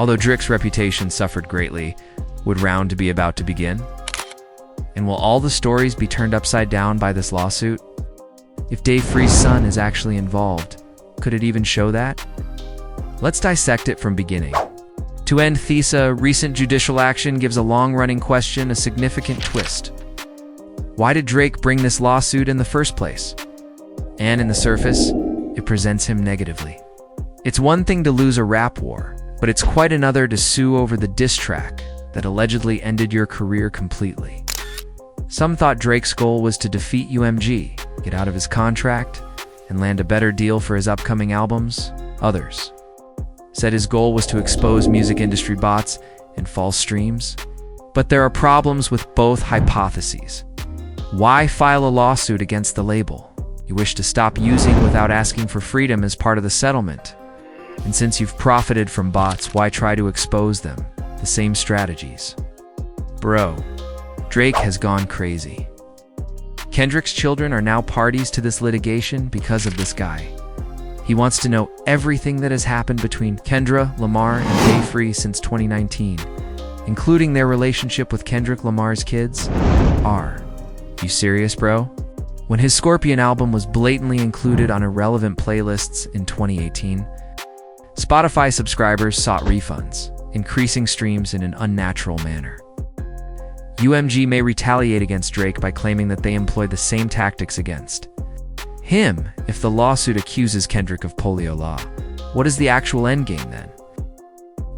Although Drake's reputation suffered greatly, would round to be about to begin? And will all the stories be turned upside down by this lawsuit? If Dave Free's son is actually involved, could it even show that? Let's dissect it from beginning. To end THESA, recent judicial action gives a long-running question a significant twist. Why did Drake bring this lawsuit in the first place? And in the surface, it presents him negatively. It's one thing to lose a rap war, but it's quite another to sue over the diss track that allegedly ended your career completely. Some thought Drake's goal was to defeat UMG, get out of his contract, and land a better deal for his upcoming albums. Others said his goal was to expose music industry bots and false streams. But there are problems with both hypotheses. Why file a lawsuit against the label? You wish to stop using without asking for freedom as part of the settlement. And since you've profited from bots, why try to expose them? The same strategies. Bro, Drake has gone crazy. Kendrick's children are now parties to this litigation because of this guy. He wants to know everything that has happened between Kendra, Lamar, and Dave Free since 2019, including their relationship with Kendrick Lamar's kids. You serious, bro? When his Scorpion album was blatantly included on irrelevant playlists in 2018, Spotify subscribers sought refunds, increasing streams in an unnatural manner. UMG may retaliate against Drake by claiming that they employed the same tactics against him if the lawsuit accuses Kendrick of polio law. What is the actual endgame then?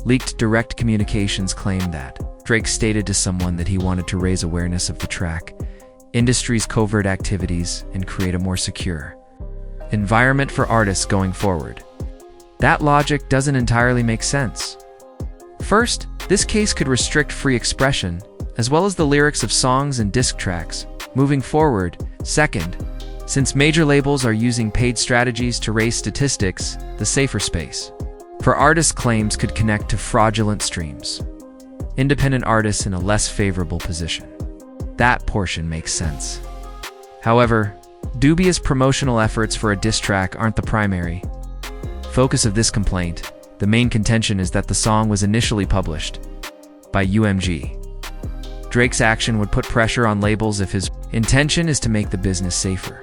Leaked direct communications claim that Drake stated to someone that he wanted to raise awareness of the track, industry's covert activities, and create a more secure environment for artists going forward. That logic doesn't entirely make sense. First, this case could restrict free expression, as well as the lyrics of songs and disc tracks, moving forward. Second, since major labels are using paid strategies to raise statistics, the safer space for artists' claims could connect to fraudulent streams, independent artists in a less favorable position. That portion makes sense. However, dubious promotional efforts for a diss track aren't the primary focus of this complaint. The main contention is that the song was initially published by UMG. Drake's action would put pressure on labels if his intention is to make the business safer,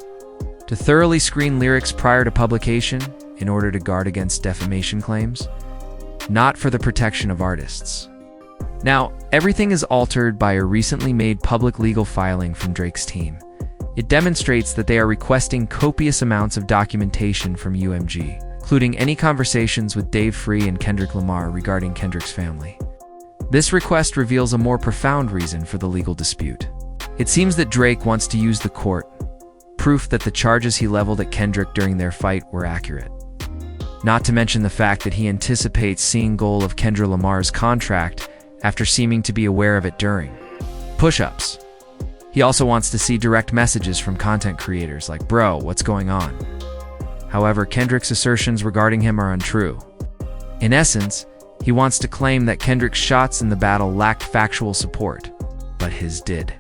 to thoroughly screen lyrics prior to publication in order to guard against defamation claims, not for the protection of artists. Now, everything is altered by a recently made public legal filing from Drake's team. It demonstrates that they are requesting copious amounts of documentation from UMG, including any conversations with Dave Free and Kendrick Lamar regarding Kendrick's family. This request reveals a more profound reason for the legal dispute. It seems that Drake wants to use the court proof that the charges he leveled at Kendrick during their fight were accurate. Not to mention the fact that he anticipates seeing goal of Kendra Lamar's contract after seeming to be aware of it during push-ups. He also wants to see direct messages from content creators like, "Bro, what's going on?" However, Kendrick's assertions regarding him are untrue. In essence, he wants to claim that Kendrick's shots in the battle lacked factual support, but his did.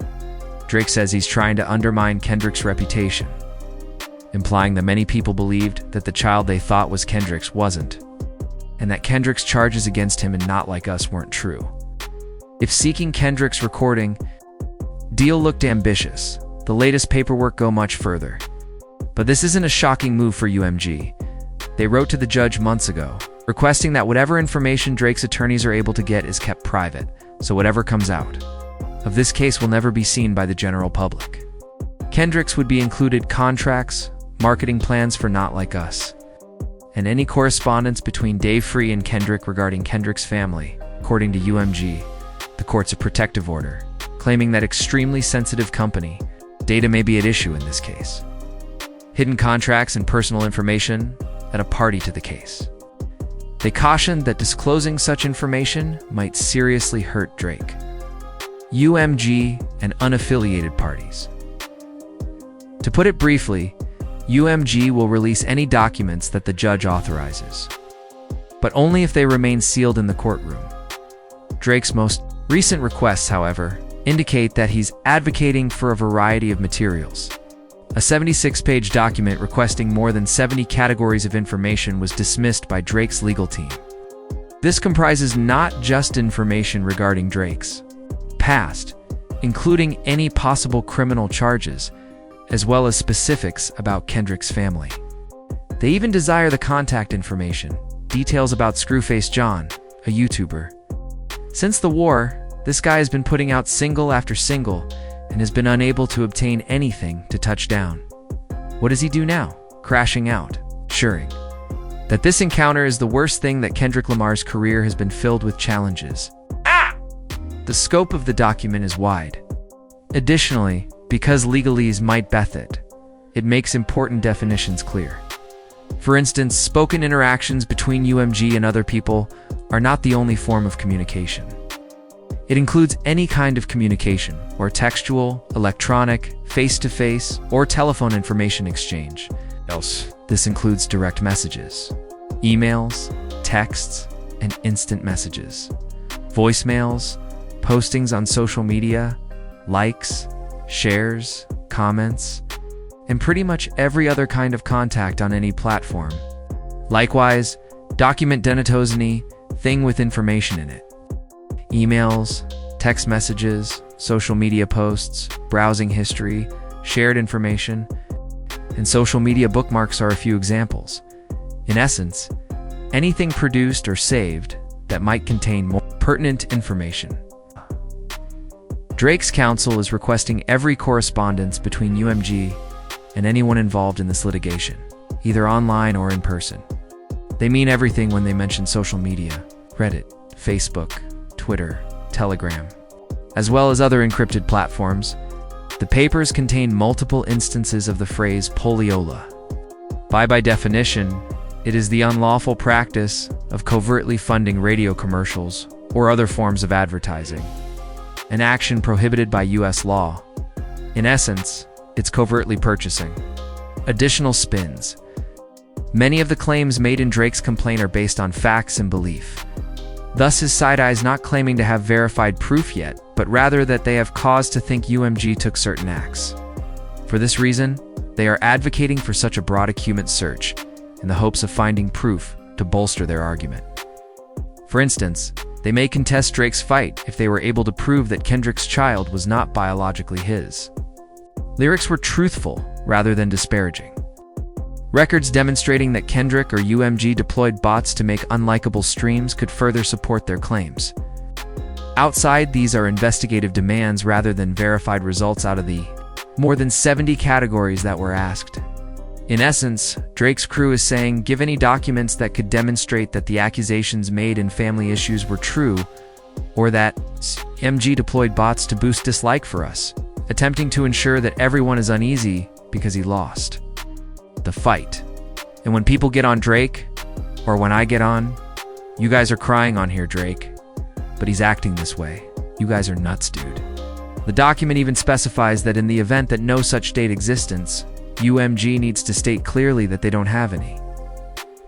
Drake says he's trying to undermine Kendrick's reputation, implying that many people believed that the child they thought was Kendrick's wasn't, and that Kendrick's charges against him and Not Like Us weren't true. If seeking Kendrick's recording deal looked ambitious, the latest paperwork go much further. But this isn't a shocking move for UMG. They wrote to the judge months ago, requesting that whatever information Drake's attorneys are able to get is kept private, so whatever comes out of this case will never be seen by the general public. Kendrick's would be included contracts, marketing plans for Not Like Us, and any correspondence between Dave Free and Kendrick regarding Kendrick's family. According to UMG, the court's a protective order, claiming that extremely sensitive company data may be at issue in this case. Hidden contracts and personal information at a party to the case. They cautioned that disclosing such information might seriously hurt Drake, UMG, and unaffiliated parties. To put it briefly, UMG will release any documents that the judge authorizes, but only if they remain sealed in the courtroom. Drake's most recent requests, however, indicate that he's advocating for a variety of materials. A 76-page document requesting more than 70 categories of information was dismissed by Drake's legal team. This comprises not just information regarding Drake's past, including any possible criminal charges, as well as specifics about Kendrick's family. They even desire the contact information, details about Screwface John, a YouTuber. Since the war, this guy has been putting out single after single and has been unable to obtain anything to touch down. What does he do now? Crashing out, assuring that this encounter is the worst thing that Kendrick Lamar's career has been filled with challenges. The scope of the document is wide. Additionally, because legalese might beth it makes important definitions clear. For instance, spoken interactions between UMG and other people are not the only form of communication. It includes any kind of communication, or textual, electronic, face-to-face, or telephone information exchange. This includes direct messages, emails, texts, and instant messages, voicemails, postings on social media, likes, shares, comments, and pretty much every other kind of contact on any platform. Likewise, document denotes any thing with information in it. Emails, text messages, social media posts, browsing history, shared information, and social media bookmarks are a few examples. In essence, anything produced or saved that might contain more pertinent information. Drake's counsel is requesting every correspondence between UMG and anyone involved in this litigation, either online or in person. They mean everything when they mention social media, Reddit, Facebook, Twitter, Telegram, as well as other encrypted platforms. The papers contain multiple instances of the phrase poliola. By definition, it is the unlawful practice of covertly funding radio commercials or other forms of advertising, an action prohibited by U.S. law. In essence, it's covertly purchasing. Additional spins. Many of the claims made in Drake's complaint are based on facts and belief. Thus, his side is not claiming to have verified proof yet, but rather that they have cause to think UMG took certain acts. For this reason, they are advocating for such a broad acumen search in the hopes of finding proof to bolster their argument. For instance, they may contest Drake's fight if they were able to prove that Kendrick's child was not biologically his. Lyrics were truthful rather than disparaging. Records demonstrating that Kendrick or UMG deployed bots to make unlikable streams could further support their claims. Outside these are investigative demands rather than verified results out of the more than 70 categories that were asked. In essence, Drake's crew is saying, give any documents that could demonstrate that the accusations made in family issues were true, or that UMG deployed bots to boost dislike for us, attempting to ensure that everyone is uneasy because he lost the fight. And when people get on Drake, or when I get on, you guys are crying on here, Drake. But he's acting this way. You guys are nuts, dude. The document even specifies that in the event that no such state existence, UMG needs to state clearly that they don't have any.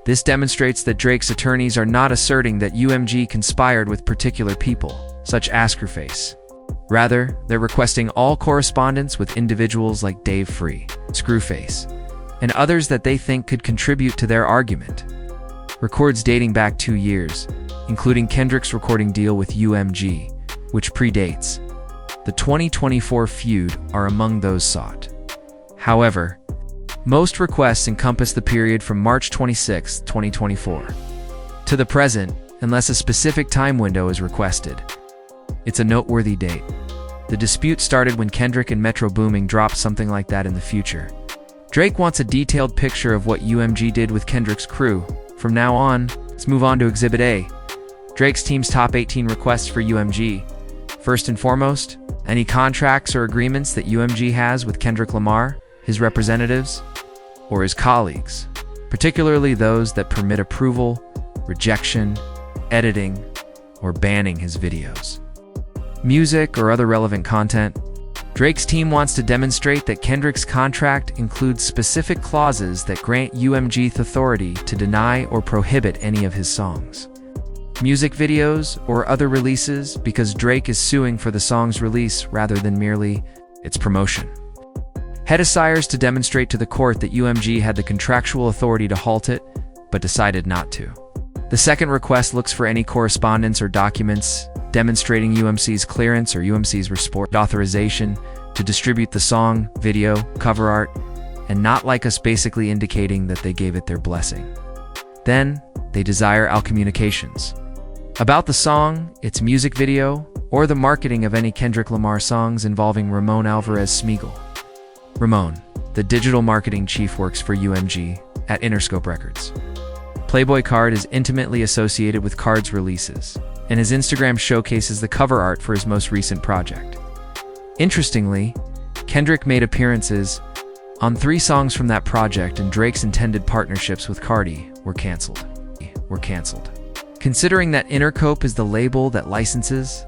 This demonstrates that Drake's attorneys are not asserting that UMG conspired with particular people, such as Screwface. Rather, they're requesting all correspondence with individuals like Dave Free, Screwface, and others that they think could contribute to their argument. Records dating back 2 years, including Kendrick's recording deal with UMG, which predates the 2024 feud, are among those sought. However, most requests encompass the period from March 26, 2024, to the present, unless a specific time window is requested. It's a noteworthy date. The dispute started when Kendrick and Metro Boomin dropped something like that in the future. Drake wants a detailed picture of what UMG did with Kendrick's crew. From now on, let's move on to Exhibit A. Drake's team's top 18 requests for UMG. First and foremost, any contracts or agreements that UMG has with Kendrick Lamar, his representatives, or his colleagues, particularly those that permit approval, rejection, editing, or banning his videos. Music or other relevant content. Drake's team wants to demonstrate that Kendrick's contract includes specific clauses that grant UMG the authority to deny or prohibit any of his songs. Music videos or other releases, because Drake is suing for the song's release rather than merely its promotion. He desires to demonstrate to the court that UMG had the contractual authority to halt it, but decided not to. The second request looks for any correspondence or documents demonstrating UMC's clearance or UMC's authorization to distribute the song, video, cover art, and Not Like Us basically indicating that they gave it their blessing. Then, they desire our communications about the song, its music video, or the marketing of any Kendrick Lamar songs involving Ramon Alvarez Smeagol. Ramon, the digital marketing chief, works for UMG at Interscope Records. Playboy Card is intimately associated with Card's releases, and his Instagram showcases the cover art for his most recent project. Interestingly, Kendrick made appearances on 3 songs from that project, and Drake's intended partnerships with Cardi were canceled. Considering that Interscope is the label that licenses,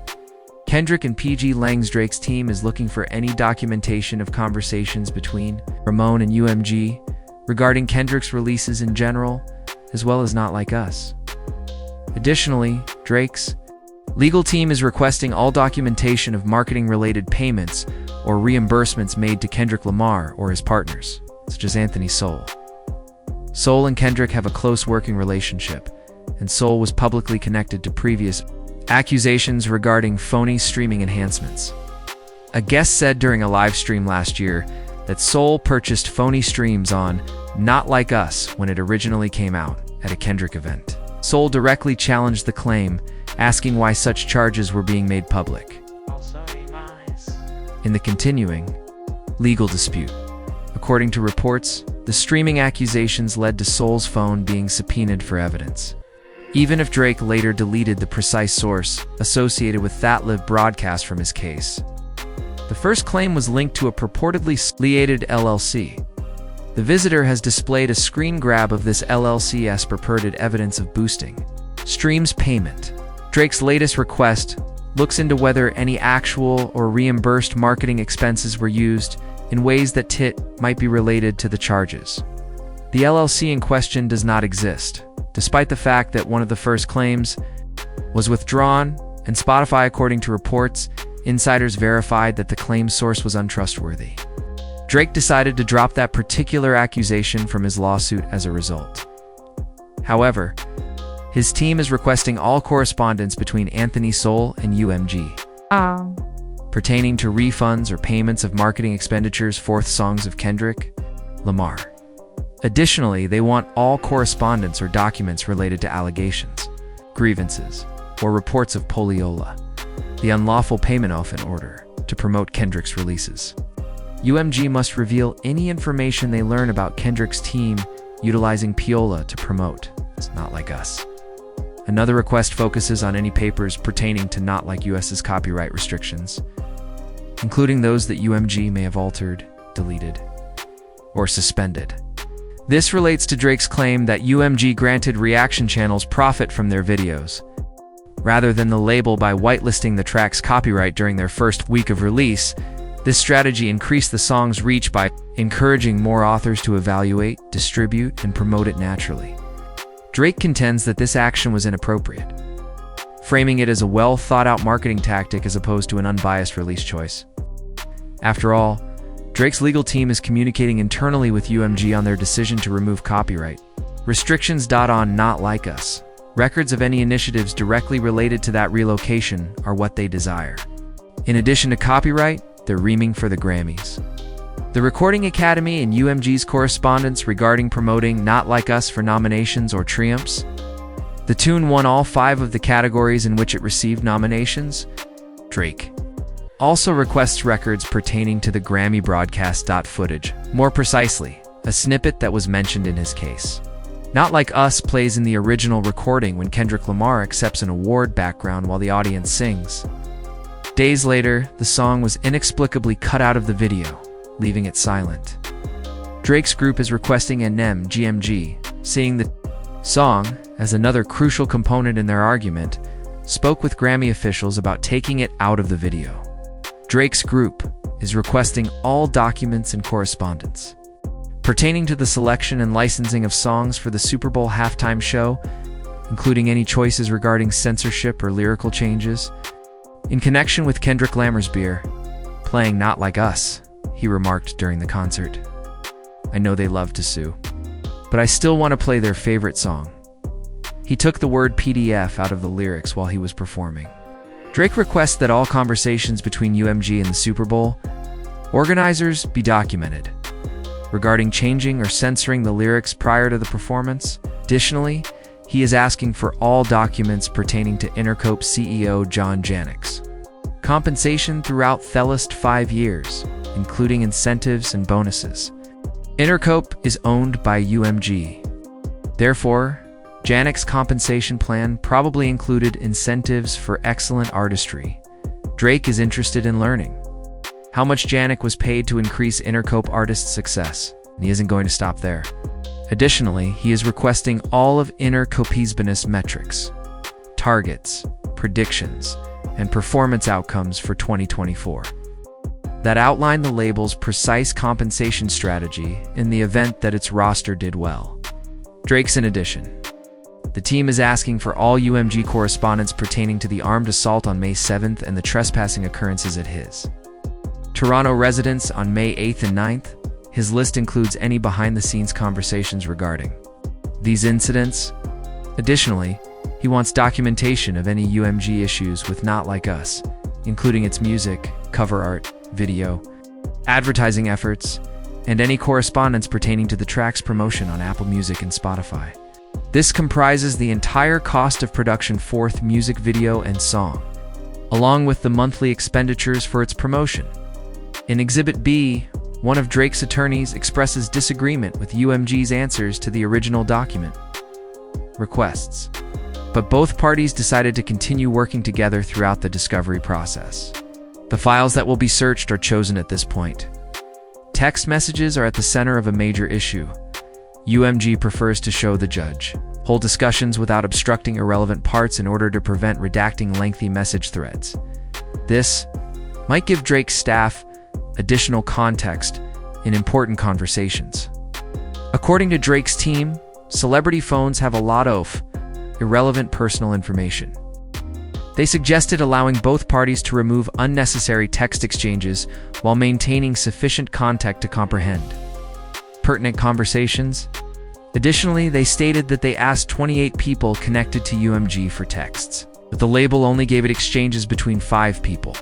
Kendrick and PG Lang's Drake's team is looking for any documentation of conversations between Ramon and UMG regarding Kendrick's releases in general, as well as Not Like Us. Additionally, Drake's legal team is requesting all documentation of marketing-related payments or reimbursements made to Kendrick Lamar or his partners, such as Anthony Soul. Soul and Kendrick have a close working relationship, and Soul was publicly connected to previous accusations regarding phony streaming enhancements. A guest said during a live stream last year that Soul purchased phony streams on Not Like Us when it originally came out at a Kendrick event. Soul directly challenged the claim, asking why such charges were being made public. In the continuing legal dispute, according to reports, the streaming accusations led to Soul's phone being subpoenaed for evidence. Even if Drake later deleted the precise source associated with that live broadcast from his case. The first claim was linked to a purportedly affiliated LLC. The Visitor has displayed a screen grab of this LLC as purported evidence of boosting streams payment. Drake's latest request looks into whether any actual or reimbursed marketing expenses were used in ways that might be related to the charges. The LLC in question does not exist, despite the fact that one of the first claims was withdrawn, and Spotify, according to reports, insiders verified that the claim source was untrustworthy. Drake decided to drop that particular accusation from his lawsuit as a result. However, his team is requesting all correspondence between Anthony Soul and UMG pertaining to refunds or payments of marketing expenditures for songs of Kendrick Lamar. Additionally, they want all correspondence or documents related to allegations, grievances, or reports of Poliola, the unlawful payment often order to promote Kendrick's releases. UMG must reveal any information they learn about Kendrick's team utilizing Piola to promote It's Not Like Us. Another request focuses on any papers pertaining to Not Like Us's copyright restrictions, including those that UMG may have altered, deleted, or suspended. This relates to Drake's claim that UMG granted reaction channels profit from their videos, rather than the label by whitelisting the track's copyright during their first week of release. This strategy increased the song's reach by encouraging more authors to evaluate, distribute, and promote it naturally. Drake contends that this action was inappropriate, framing it as a well-thought-out marketing tactic as opposed to an unbiased release choice. After all, Drake's legal team is communicating internally with UMG on their decision to remove copyright restrictions on Not Like Us. Records of any initiatives directly related to that relocation are what they desire. In addition to copyright, they're reaming for the Grammys. The Recording Academy and UMG's correspondence regarding promoting Not Like Us for nominations or triumphs. The tune won all 5 of the categories in which it received nominations. Drake also requests records pertaining to the Grammy broadcast. Footage, more precisely, a snippet that was mentioned in his case. Not Like Us plays in the original recording when Kendrick Lamar accepts an award background while the audience sings. Days later, the song was inexplicably cut out of the video, leaving it silent. Drake's group is requesting GMG, seeing the song as another crucial component in their argument, spoke with Grammy officials about taking it out of the video. Drake's group is requesting all documents and correspondence pertaining to the selection and licensing of songs for the Super Bowl halftime show, including any choices regarding censorship or lyrical changes. In connection with Kendrick Lamar's beer, playing Not Like Us, he remarked during the concert, "I know they love to sue, but I still want to play their favorite song. he took the word PDF out of the lyrics while he was performing. Drake requests that all conversations between UMG and the Super Bowl organizers be documented regarding changing or censoring the lyrics prior to the performance. Additionally, he is asking for all documents pertaining to Intercope CEO John Janek's compensation throughout the last 5 years, including incentives and bonuses. Intercope is owned by UMG. Therefore, Janek's compensation plan probably included incentives for excellent artistry. Drake is interested in learning how much Janek was paid to increase Intercope artists' success, and he isn't going to stop there. Additionally, he is requesting all of Intercope's business metrics, targets, predictions, and performance outcomes for 2024 that outline the label's precise compensation strategy in the event that its roster did well. Drake's in addition. The team is asking for all UMG correspondence pertaining to the armed assault on May 7th and the trespassing occurrences at his Toronto residence on May 8th and 9th. His list includes any behind-the-scenes conversations regarding these incidents. Additionally, he wants documentation of any UMG issues with Not Like Us, including its music, cover art, video, advertising efforts, and any correspondence pertaining to the track's promotion on Apple Music and Spotify. This comprises the entire cost of production for the music video and song, along with the monthly expenditures for its promotion. In Exhibit B, one of Drake's attorneys expresses disagreement with UMG's answers to the original document requests, but both parties decided to continue working together throughout the discovery process. The files that will be searched are chosen at this point. Text messages are at the center of a major issue. UMG prefers to show the judge hold discussions without obstructing irrelevant parts in order to prevent redacting lengthy message threads. This might give Drake's staff additional context in important conversations. According to Drake's team, celebrity phones have a lot of irrelevant personal information. They suggested allowing both parties to remove unnecessary text exchanges while maintaining sufficient context to comprehend pertinent conversations. Additionally, they stated that they asked 28 people connected to UMG for texts, but the label only gave it exchanges between 5 people.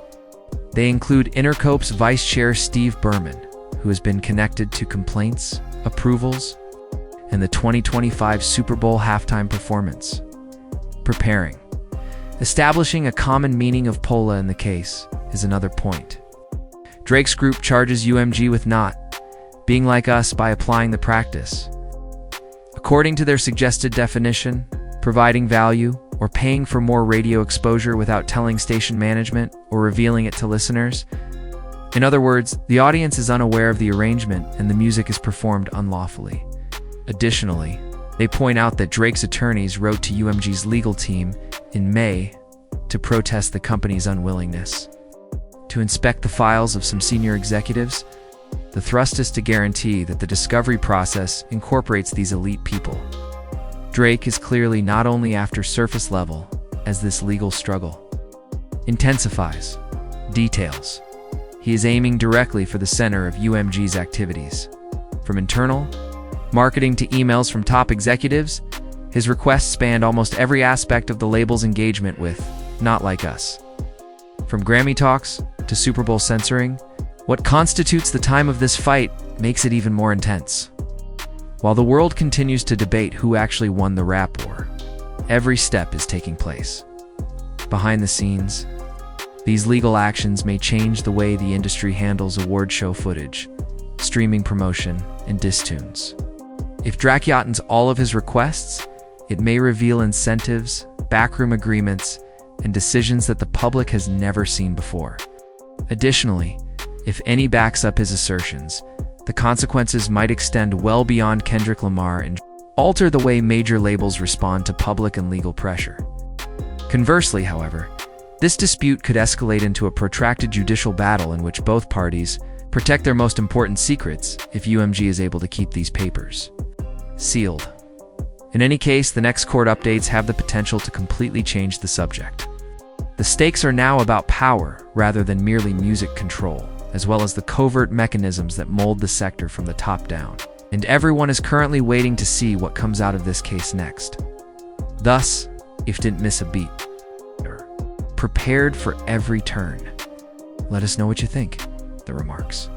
They include Intercope's Vice Chair Steve Berman, who has been connected to complaints, approvals, and the 2025 Super Bowl halftime performance. Preparing. Establishing a common meaning of POLA in the case is another point. Drake's group charges UMG with not being like us by applying the practice. According to their suggested definition, providing value or paying for more radio exposure without telling station management or revealing it to listeners. In other words, the audience is unaware of the arrangement and the music is performed unlawfully. Additionally, they point out that Drake's attorneys wrote to UMG's legal team in May to protest the company's unwillingness to inspect the files of some senior executives. The thrust is to guarantee that the discovery process incorporates these elite people. Drake is clearly not only after surface level as this legal struggle intensifies details. He is aiming directly for the center of UMG's activities. From internal marketing to emails from top executives, his requests spanned almost every aspect of the label's engagement with Not Like Us. From Grammy talks to Super Bowl censoring, what constitutes the time of this fight makes it even more intense. While the world continues to debate who actually won the rap war, every step is taking place. Behind the scenes, these legal actions may change the way the industry handles award show footage, streaming promotion, and diss tunes. If Drake yachtens all of his requests, it may reveal incentives, backroom agreements, and decisions that the public has never seen before. Additionally, if any backs up his assertions, the consequences might extend well beyond Kendrick Lamar and alter the way major labels respond to public and legal pressure. Conversely, however, this dispute could escalate into a protracted judicial battle in which both parties protect their most important secrets if UMG is able to keep these papers sealed. In any case, the next court updates have the potential to completely change the subject. The stakes are now about power rather than merely music control, as well as the covert mechanisms that mold the sector from the top down. And everyone is currently waiting to see what comes out of this case next. Thus, if didn't miss a beat, prepared for every turn. Let us know what you think. The remarks.